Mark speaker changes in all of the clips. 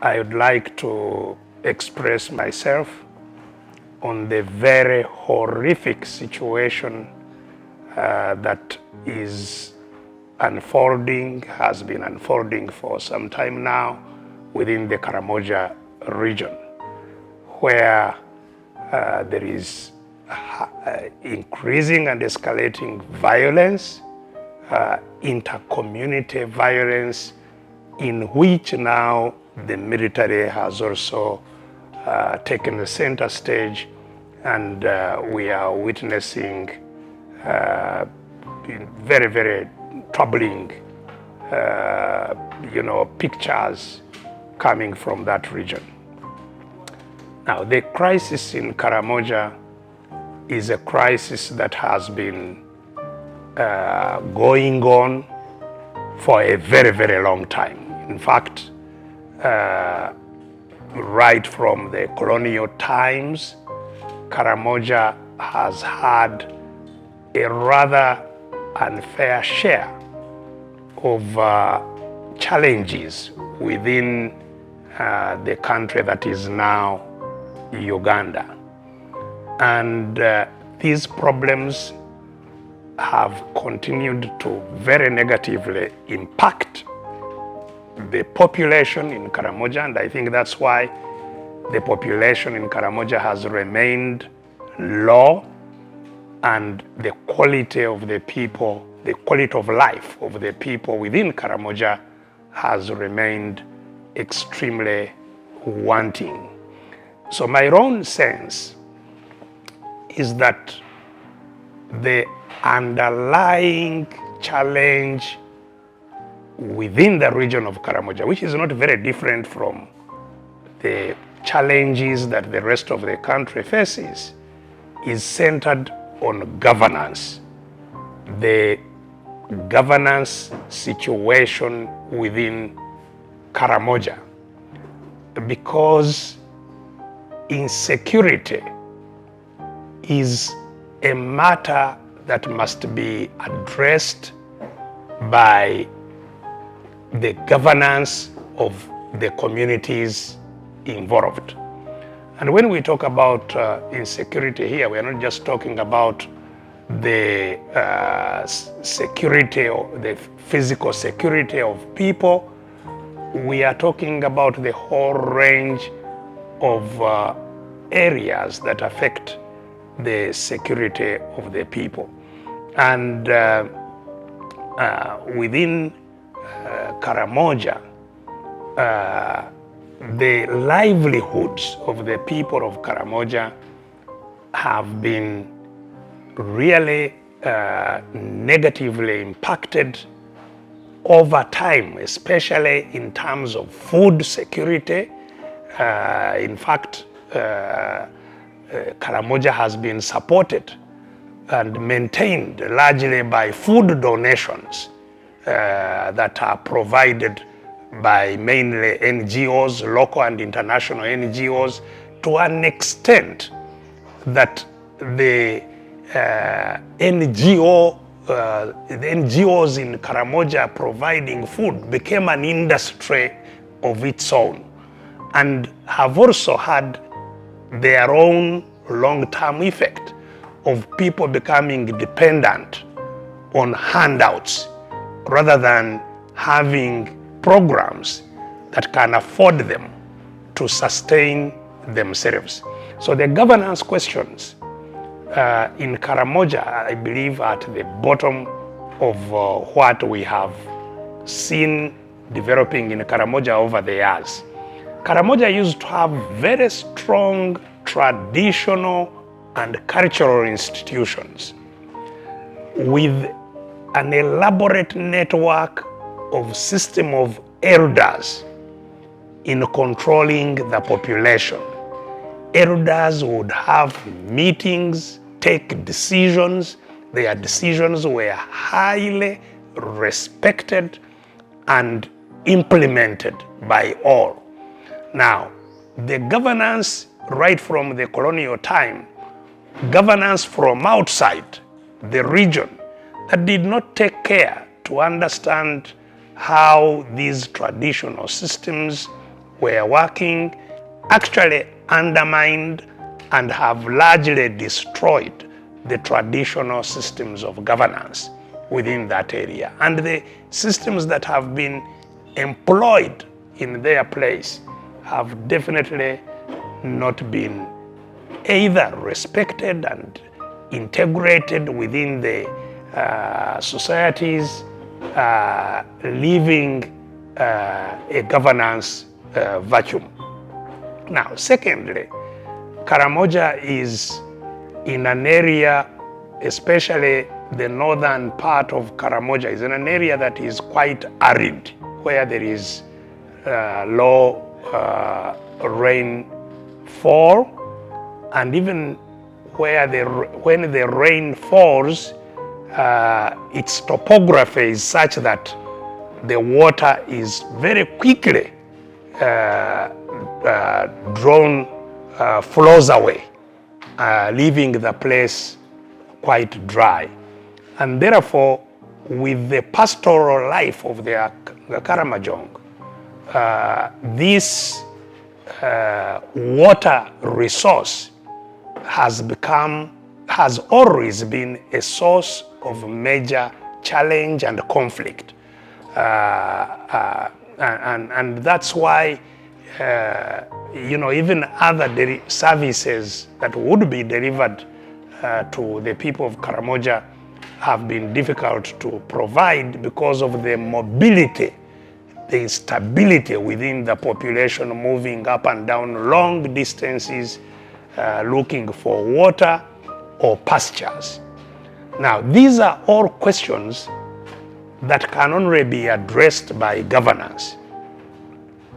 Speaker 1: I would like to express myself on the very horrific situation that is unfolding, has been unfolding for some time now within the Karamoja region, where there is increasing and escalating violence, inter-community violence, in which now the military has also taken the center stage, and we are witnessing very, very troubling, pictures coming from that region. Now, the crisis in Karamoja is a crisis that has been going on for a very, very long time. In fact, right from the colonial times, Karamoja has had a rather unfair share of challenges within the country that is now Uganda. And these problems have continued to very negatively impact the population in Karamoja, and I think that's why the population in Karamoja has remained low, and the quality of the people, the quality of life of the people within Karamoja has remained extremely wanting. So my own sense is that the underlying challenge within the region of Karamoja, which is not very different from the challenges that the rest of the country faces, is centered on governance. The governance situation within Karamoja, because insecurity is a matter that must be addressed by the governance of the communities involved. And when we talk about insecurity here, we are not just talking about the security or the physical security of people. We are talking about the whole range of areas that affect the security of the people. And within Karamoja, the livelihoods of the people of Karamoja have been really negatively impacted over time, especially in terms of food security. In fact, Karamoja has been supported and maintained largely by food donations that are provided by mainly NGOs, local and international NGOs, to an extent that the NGOs in Karamoja providing food became an industry of its own, and have also had their own long-term effect of people becoming dependent on handouts rather than having programs that can afford them to sustain themselves. So the governance questions in Karamoja, I believe, are at the bottom of what we have seen developing in Karamoja over the years. Karamoja used to have very strong traditional and cultural institutions with an elaborate network of system of elders in controlling the population. Elders would have meetings, take decisions. Their decisions were highly respected and implemented by all. Now, the governance right from the colonial time, governance from outside the region that did not take care to understand how these traditional systems were working actually undermined and have largely destroyed the traditional systems of governance within that area. And the systems that have been employed in their place have definitely not been either respected and integrated within the societies, leaving a governance vacuum. Now, secondly, Karamoja is in an area, especially the northern part of Karamoja, is in an area that is quite arid, where there is low rainfall, and even where when the rain falls, its topography is such that the water is very quickly flows away, leaving the place quite dry. And therefore, with the pastoral life of the Karamojong, this water resource has always been a source of major challenge and conflict. And that's why even other services that would be delivered to the people of Karamoja have been difficult to provide because of the mobility, the instability within the population, moving up and down long distances looking for water or pastures. Now, these are all questions that can only be addressed by governance.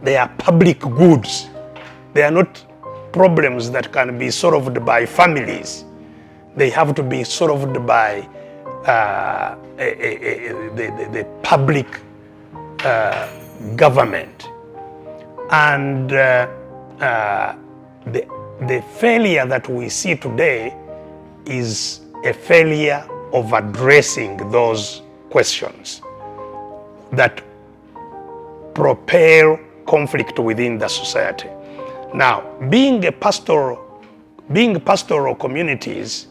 Speaker 1: They are public goods. They are not problems that can be solved by families. They have to be solved by the public government. And the failure that we see today is a failure of addressing those questions that propel conflict within the society. Now, being pastoral communities,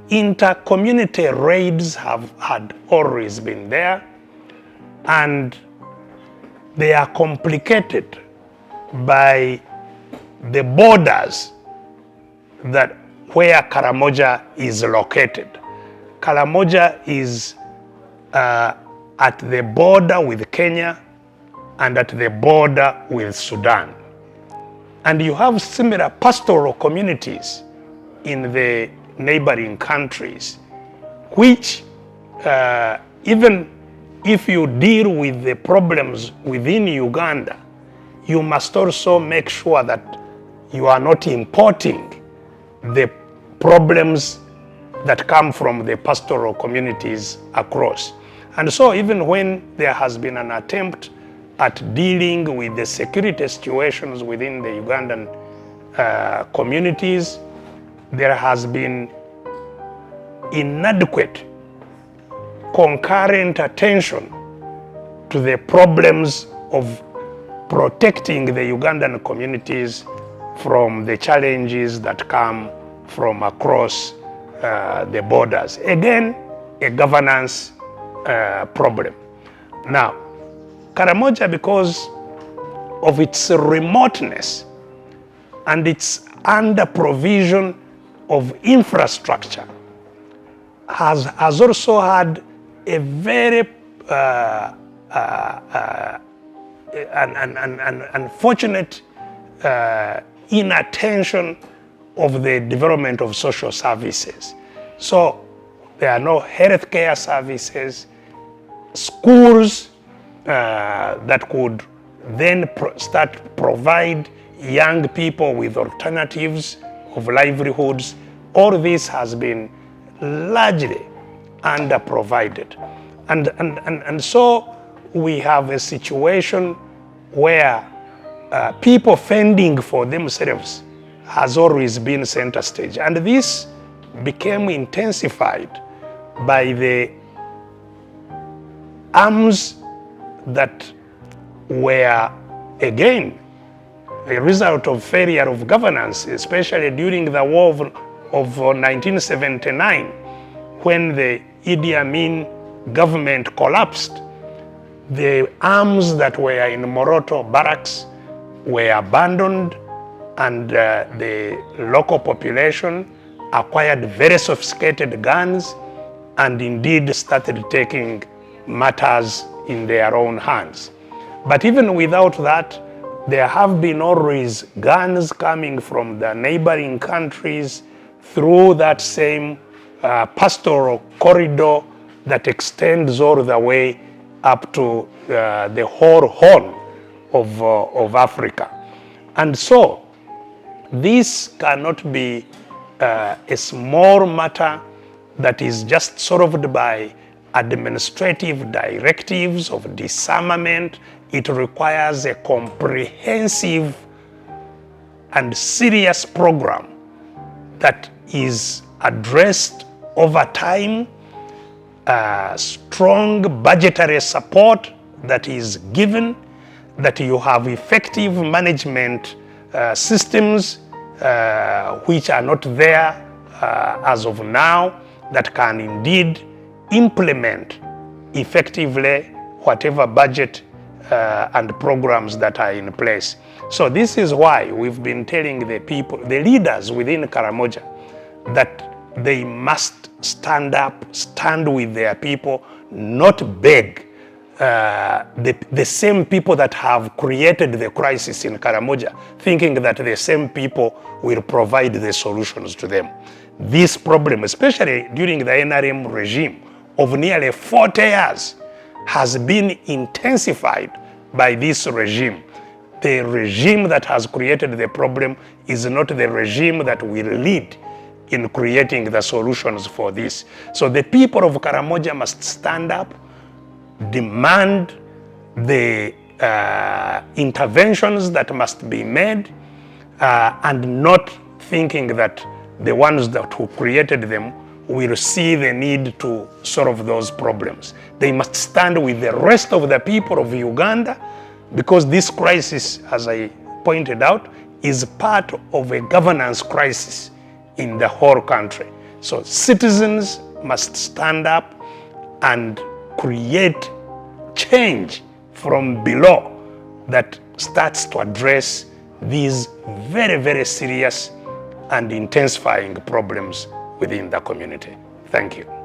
Speaker 1: inter-community raids had always been there, and they are complicated by the borders that where Karamoja is located. Karamoja is at the border with Kenya and at the border with Sudan. And you have similar pastoral communities in the neighboring countries, which even if you deal with the problems within Uganda, you must also make sure that you are not importing the problems that come from the pastoral communities across. And so even when there has been an attempt at dealing with the security situations within the Ugandan communities, there has been inadequate concurrent attention to the problems of protecting the Ugandan communities from the challenges that come from across the borders. Again, a governance problem. Now, Karamoja, because of its remoteness and its under provision of infrastructure, has also had a very unfortunate inattention of the development of social services. So there are no healthcare services, schools that could then start provide young people with alternatives of livelihoods. All this has been largely underprovided. And so we have a situation where people fending for themselves has always been center stage. And this became intensified by the arms that were again, a result of failure of governance, especially during the war of 1979, when the Idi Amin government collapsed. The arms that were in Moroto barracks were abandoned, and the local population acquired very sophisticated guns and indeed started taking matters in their own hands. But even without that, there have been always guns coming from the neighboring countries through that same pastoral corridor that extends all the way up to the whole horn of Africa. And so this cannot be a small matter that is just solved by administrative directives of disarmament. It requires a comprehensive and serious program that is addressed over time, strong budgetary support that is given, that you have effective management systems which are not there as of now, that can indeed implement effectively whatever budget and programs that are in place. So this is why we've been telling the people, the leaders within Karamoja, that they must stand up, stand with their people, not beg the same people that have created the crisis in Karamoja, thinking that the same people will provide the solutions to them. This problem, especially during the NRM regime of nearly 40 years, has been intensified by this regime. The regime that has created the problem is not the regime that will lead in creating the solutions for this. So the people of Karamoja must stand up, demand the interventions that must be made, and not thinking that the ones that who created them will see the need to solve those problems. They must stand with the rest of the people of Uganda, because this crisis, as I pointed out, is part of a governance crisis in the whole country. So citizens must stand up and create change from below that starts to address these very, very serious and intensifying problems within the community. Thank you.